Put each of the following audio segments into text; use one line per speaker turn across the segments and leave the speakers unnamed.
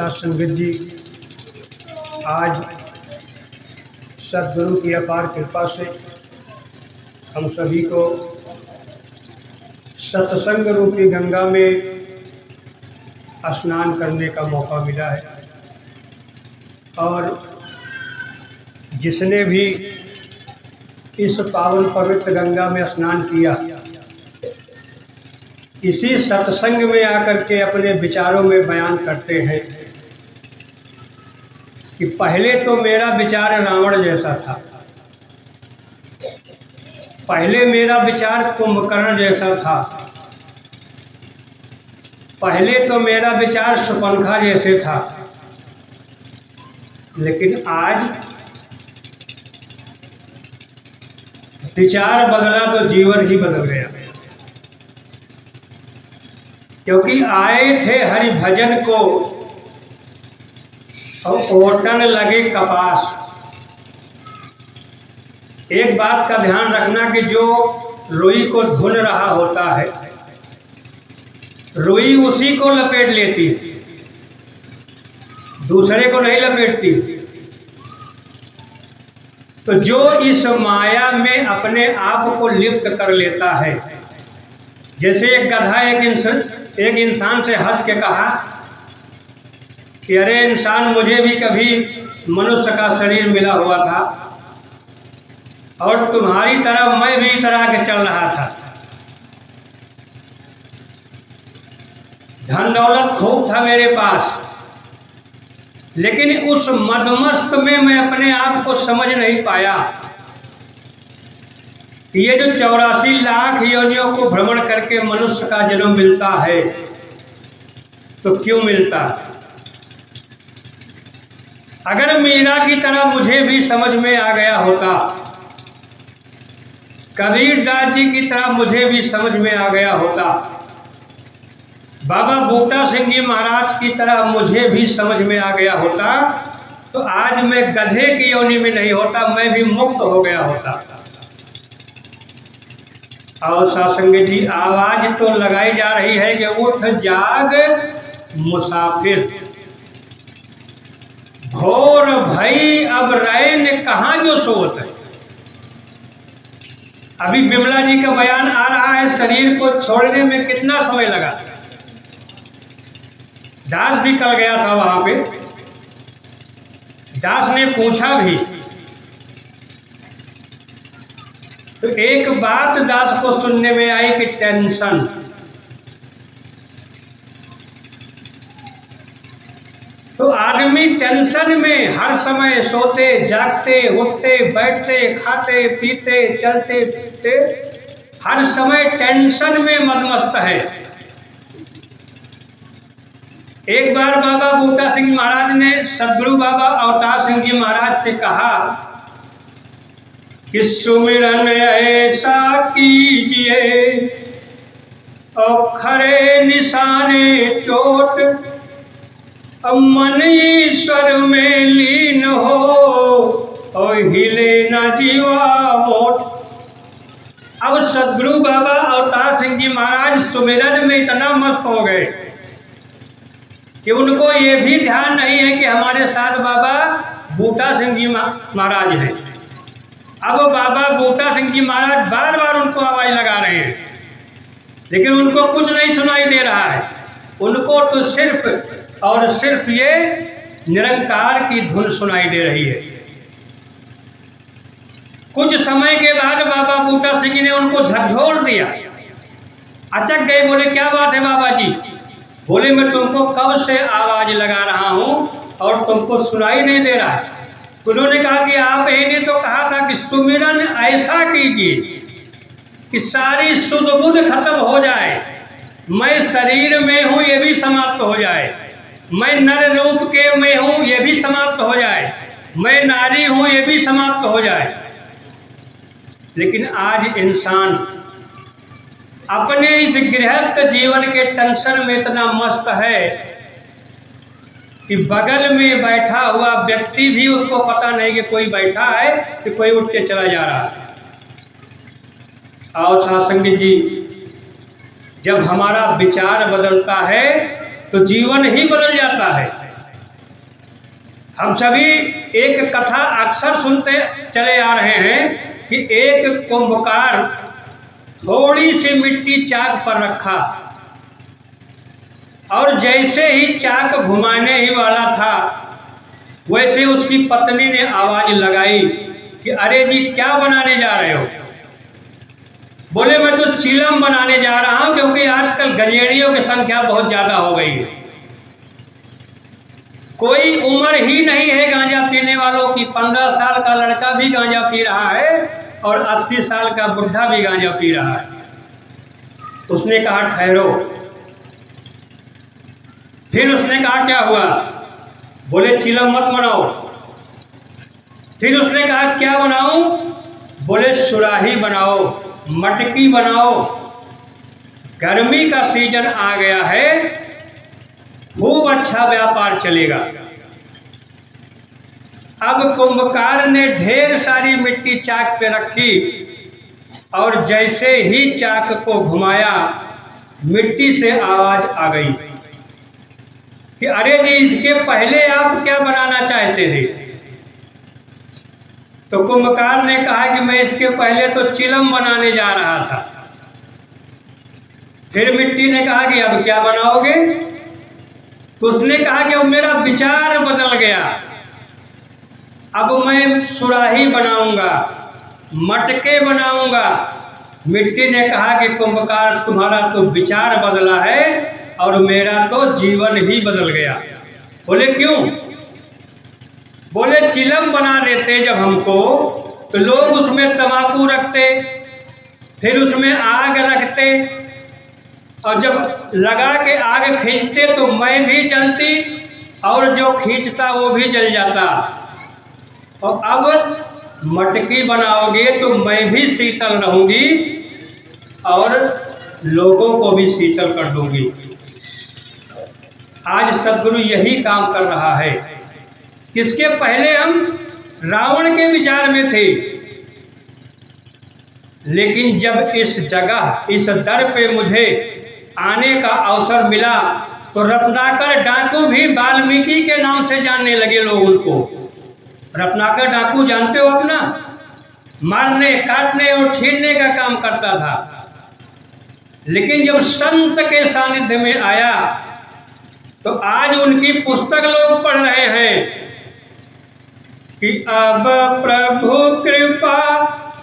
साथ संगत जी, आज सद्गुरु की अपार कृपा से हम सभी को सत्संग रूपी गंगा में स्नान करने का मौका मिला है। और जिसने भी इस पावन पवित्र गंगा में स्नान किया, इसी सत्संग में आकर के अपने विचारों में बयान करते हैं कि पहले तो मेरा विचार रावण जैसा था, पहले मेरा विचार कुंभकर्ण जैसा था, पहले तो मेरा विचार शूर्पणखा जैसे था, लेकिन आज विचार बदला तो जीवन ही बदल गया। क्योंकि आए थे हरि भजन को और ओटन लगे कपास। एक बात का ध्यान रखना कि जो रुई को धुन रहा होता है, रुई उसी को लपेट लेती, दूसरे को नहीं लपेटती। तो जो इस माया में अपने आप को लिप्त कर लेता है, जैसे एक गधा एक इंसान से हंस के कहा कि अरे इंसान, मुझे भी कभी मनुष्य का शरीर मिला हुआ था और तुम्हारी तरह मैं भी इस तरह के चल रहा था, धन दौलत खूब था मेरे पास, लेकिन उस मदमस्त में मैं अपने आप को समझ नहीं पाया। ये जो 84 लाख योनियों को भ्रमण करके मनुष्य का जन्म मिलता है, तो क्यों मिलता? अगर मीरा की तरह मुझे भी समझ में आ गया होता, कबीर दास जी की तरह मुझे भी समझ में आ गया होता, बाबा बूटा सिंह जी महाराज की तरह मुझे भी समझ में आ गया होता, तो आज मैं गधे की योनि में नहीं होता, मैं भी मुक्त हो गया होता। और सत्संग जी, आवाज तो लगाई जा रही है कि उठ जाग मुसाफिर, घोर भई अब रैन कहाँ जो सोत है। अभी बिमला जी का बयान आ रहा है, शरीर को छोड़ने में कितना समय लगा। दास भी कल गया था वहां पे, दास ने पूछा भी, तो एक बात दास को सुनने में आई कि टेंशन। तो आदमी टेंशन में हर समय सोते जागते उठते बैठते खाते पीते चलते फिरते हर समय टेंशन में मदमस्त है। एक बार बाबा बूटा सिंह महाराज ने सद्गुरु बाबा अवतार सिंह जी महाराज से कहा कि सुमिरन ऐसा कीजिए और खरे निशाने चोट, अब मन ईश्वर में लीन हो और हिले न जीवा मोट। अब सद्गुरु बाबा अवतार सिंह जी महाराज सुमिरन में इतना मस्त हो गए कि उनको ये भी ध्यान नहीं है कि हमारे साथ बाबा बूटा सिंह जी महाराज हैं। अब बाबा बूटा सिंह जी महाराज बार बार उनको आवाज लगा रहे हैं, लेकिन उनको कुछ नहीं सुनाई दे रहा है। उनको तो सिर्फ और सिर्फ ये निरंकार की धुन सुनाई दे रही है। कुछ समय के बाद बाबा बूटा सिंह जी ने उनको झकझोर दिया, अचक गए, बोले क्या बात है बाबा जी? बोले मैं तुमको कब से आवाज लगा रहा हूं और तुमको सुनाई नहीं दे रहा है। उन्होंने कहा कि आप ही ने तो कहा था कि सुमिरन ऐसा कीजिए कि सारी सुध बुध खत्म हो जाए, मैं शरीर में हूं ये भी समाप्त हो जाए, मैं नर रूप के में हूं ये भी समाप्त हो जाए, मैं नारी हूं ये भी समाप्त हो जाए। लेकिन आज इंसान अपने इस गृहस्थ जीवन के टेंशन में इतना मस्त है कि बगल में बैठा हुआ व्यक्ति भी उसको पता नहीं कि कोई बैठा है कि कोई उठ के चला जा रहा है। और सत्संग जी, जब हमारा विचार बदलता है तो जीवन ही बदल जाता है। हम सभी एक कथा अक्सर सुनते चले आ रहे हैं कि एक कुंभकार थोड़ी सी मिट्टी चाक पर रखा और जैसे ही चाक घुमाने ही वाला था वैसे उसकी पत्नी ने आवाज लगाई कि अरे जी क्या बनाने जा रहे हो? बोले मैं तो चिलम बनाने जा रहा हूं क्योंकि आजकल गंजेड़ियों की संख्या बहुत ज्यादा हो गई है। कोई उम्र ही नहीं है गांजा पीने वालों की। 15 साल का लड़का भी गांजा पी रहा है और 80 साल का बुढ़ा भी गांजा पी रहा है। उसने कहा ठहरो। फिर उसने कहा क्या हुआ? बोले चिलम मत बनाओ। फिर उसने कहा क्या बनाऊं? बोले सुराही बनाओ, मटकी बनाओ, गर्मी का सीजन आ गया है, खूब अच्छा व्यापार चलेगा। अब कुंभकार ने ढेर सारी मिट्टी चाक पे रखी और जैसे ही चाक को घुमाया मिट्टी से आवाज आ गई कि अरे जी इसके पहले आप क्या बनाना चाहते थे? तो कुंभकार ने कहा कि मैं इसके पहले तो चिलम बनाने जा रहा था। फिर मिट्टी ने कहा कि अब क्या बनाओगे? तो उसने कहा कि अब मेरा विचार बदल गया, अब मैं सुराही बनाऊंगा, मटके बनाऊंगा। मिट्टी ने कहा कि कुंभकार तुम्हारा तो विचार बदला है और मेरा तो जीवन ही बदल गया। बोले क्यों? बोले चिलम बना देते जब हमको तो लोग उसमें तंबाकू रखते, फिर उसमें आग रखते और जब लगा के आग खींचते तो मैं भी जलती और जो खींचता वो भी जल जाता। और अब मटकी बनाओगे तो मैं भी शीतल रहूंगी और लोगों को भी शीतल कर दूंगी। आज सद्गुरु यही काम कर रहा है। किसके पहले हम रावण के विचार में थे, लेकिन जब इस जगह इस दर पे मुझे आने का अवसर मिला तो रत्नाकर डाकू भी वाल्मीकि के नाम से जानने लगे लोग उनको। रत्नाकर डाकू जानते हो आप ना? मारने, काटने और छीनने का काम करता था। लेकिन जब संत के सानिध्य में आया तो आज उनकी पुस्तक लोग पढ़ रहे हैं कि अब प्रभु कृपा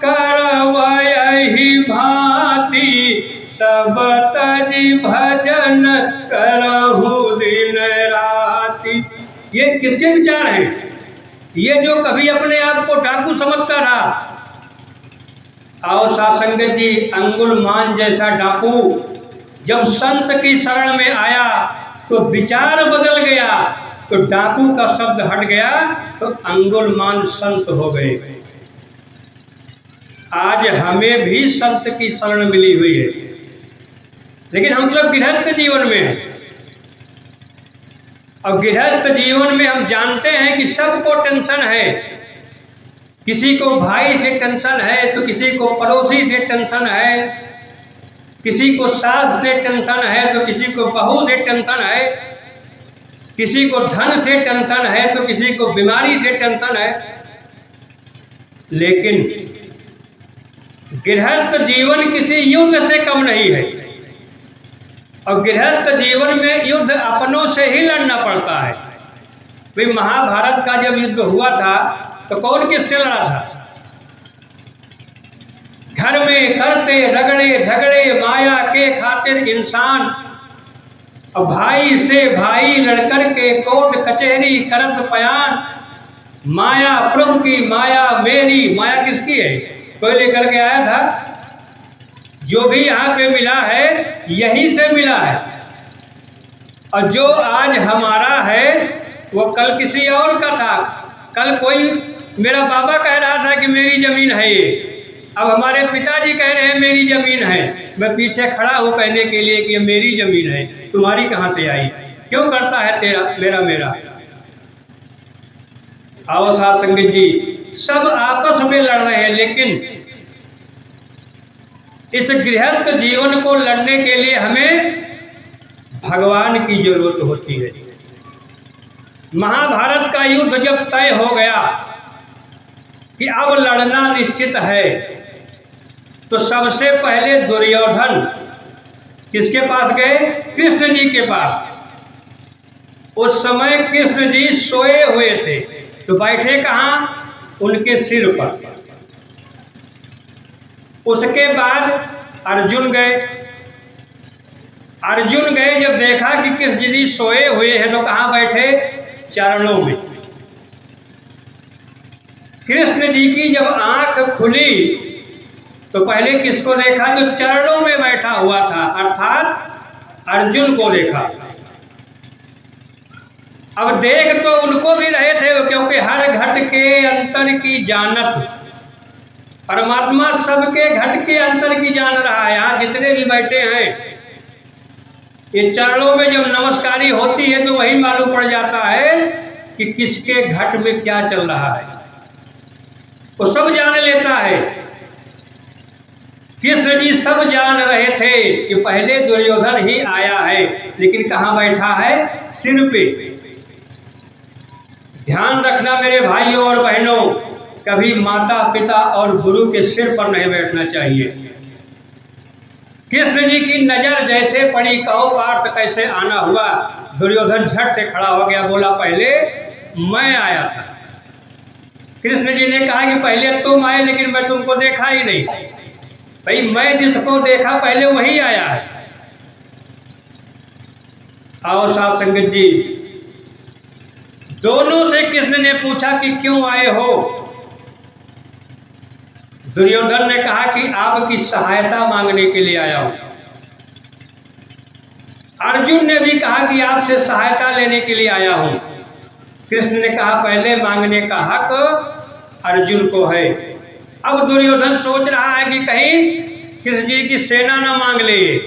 करवाई भांति सब तजी भजन करहु दिन राति। ये किसके विचार हैं? ये जो कभी अपने आप को डाकू समझता रहा। आओ सासंगत जी, अंगुलमान जैसा डाकू जब संत की शरण में आया तो विचार बदल गया, तो डाकू का शब्द हट गया तो अंगुलमान संत हो गए। आज हमें भी संत की शरण मिली हुई है, लेकिन हम सब गृहस्थ जीवन में हैं। और गृहस्थ जीवन में हम जानते हैं कि सबको टेंशन है। किसी को भाई से टेंशन है तो किसी को पड़ोसी से टेंशन है, किसी को सास से टेंशन है तो किसी को बहू से टेंशन है, किसी को धन से टेंशन है तो किसी को बीमारी से टेंशन है। लेकिन गृहस्थ जीवन किसी युद्ध से कम नहीं है। और गृहस्थ जीवन में युद्ध अपनों से ही लड़ना पड़ता है। भाई महाभारत का जब युद्ध हुआ था तो कौन किससे लड़ा था? घर में करते रगड़े झगड़े माया के खातिर इंसान, और भाई से भाई लड़कर के कोर्ट कचहरी करत पयान। माया प्रभु की माया मेरी, माया किसकी है? कोई लेकर के आया था? जो भी यहाँ पे मिला है यहीं से मिला है, और जो आज हमारा है वो कल किसी और का था। कल कोई मेरा बाबा कह रहा था कि मेरी जमीन है ये, अब हमारे पिताजी कह रहे हैं मेरी जमीन है। मैं पीछे खड़ा हूँ कहने के लिए कि ये मेरी जमीन है, तुम्हारी कहाँ से आई? क्यों करता है तेरा मेरा मेरा? आओ साथ संगत जी, सब आपस में लड़ रहे हैं, लेकिन इस गृहस्थ जीवन को लड़ने के लिए हमें भगवान की जरूरत होती है। महाभारत का युद्ध जब तय हो गया कि अब लड़ना निश्चित है, तो सबसे पहले दुर्योधन किसके पास गए? कृष्ण जी के पास। उस समय कृष्ण जी सोए हुए थे, तो बैठे कहाँ? उनके सिर पर। उसके बाद अर्जुन गए। अर्जुन गए, जब देखा कि कृष्ण जी सोए हुए हैं तो कहाँ बैठे? चरणों में। कृष्ण जी की जब आंख खुली तो पहले किसको देखा? जो चरणों में बैठा हुआ था, अर्थात अर्जुन को देखा। अब देख तो उनको भी रहे थे, क्योंकि हर घट के अंतर की जानत, परमात्मा सबके घट के अंतर की जान रहा है। यहाँ जितने भी बैठे हैं, ये चरणों में जब नमस्कारी होती है तो वही मालूम पड़ जाता है कि किसके घट में क्या चल रहा है, वो सब जान लेता है। कृष्ण जी सब जान रहे थे कि पहले दुर्योधन ही आया है, लेकिन कहाँ बैठा है? सिर पे। ध्यान रखना मेरे भाइयों और बहनों, कभी माता पिता और गुरु के सिर पर नहीं बैठना चाहिए। कृष्ण जी की नजर जैसे पड़ी, कहो पार्थ कैसे आना हुआ, दुर्योधन झट से खड़ा हो गया, बोला पहले मैं आया था। कृष्ण जी ने कहा कि पहले तुम आए, लेकिन मैं तुमको देखा ही नहीं। भाई मैं जिसको देखा पहले वही आया है। आओ साथ संगत जी, दोनों से कृष्ण ने पूछा कि क्यों आए हो? दुर्योधन ने कहा कि आपकी सहायता मांगने के लिए आया हूं। अर्जुन ने भी कहा कि आपसे सहायता लेने के लिए आया हूं। कृष्ण ने कहा पहले मांगने का हक अर्जुन को है। अब दुर्योधन सोच रहा है कि कहीं कृष्ण जी की सेना न मांग ले,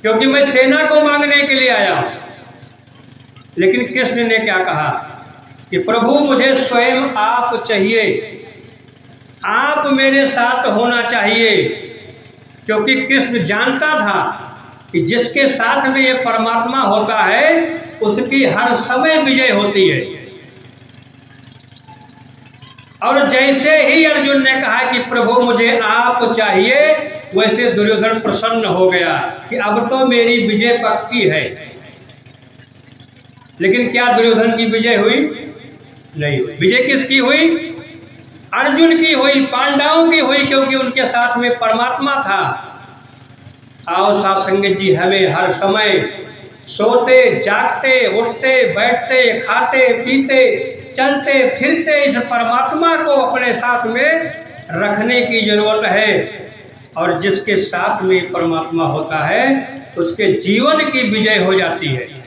क्योंकि मैं सेना को मांगने के लिए आया हूं। लेकिन कृष्ण ने क्या कहा कि प्रभु मुझे स्वयं आप चाहिए, आप मेरे साथ होना चाहिए। क्योंकि कृष्ण जानता था कि जिसके साथ में ये परमात्मा होता है उसकी हर समय विजय होती है। और जैसे ही अर्जुन ने कहा कि प्रभु मुझे आप चाहिए, वैसे दुर्योधन प्रसन्न हो गया कि अब तो मेरी विजय पक्की है। लेकिन क्या दुर्योधन की विजय हुई? नहीं हुई। विजय किसकी हुई? अर्जुन की हुई, पांडवों की हुई, क्योंकि उनके साथ में परमात्मा था। आओ साथ संगत जी, हमें हर समय सोते जागते उठते बैठते खाते पीते चलते फिरते इस परमात्मा को अपने साथ में रखने की जरूरत है। और जिसके साथ में परमात्मा होता है उसके जीवन की विजय हो जाती है।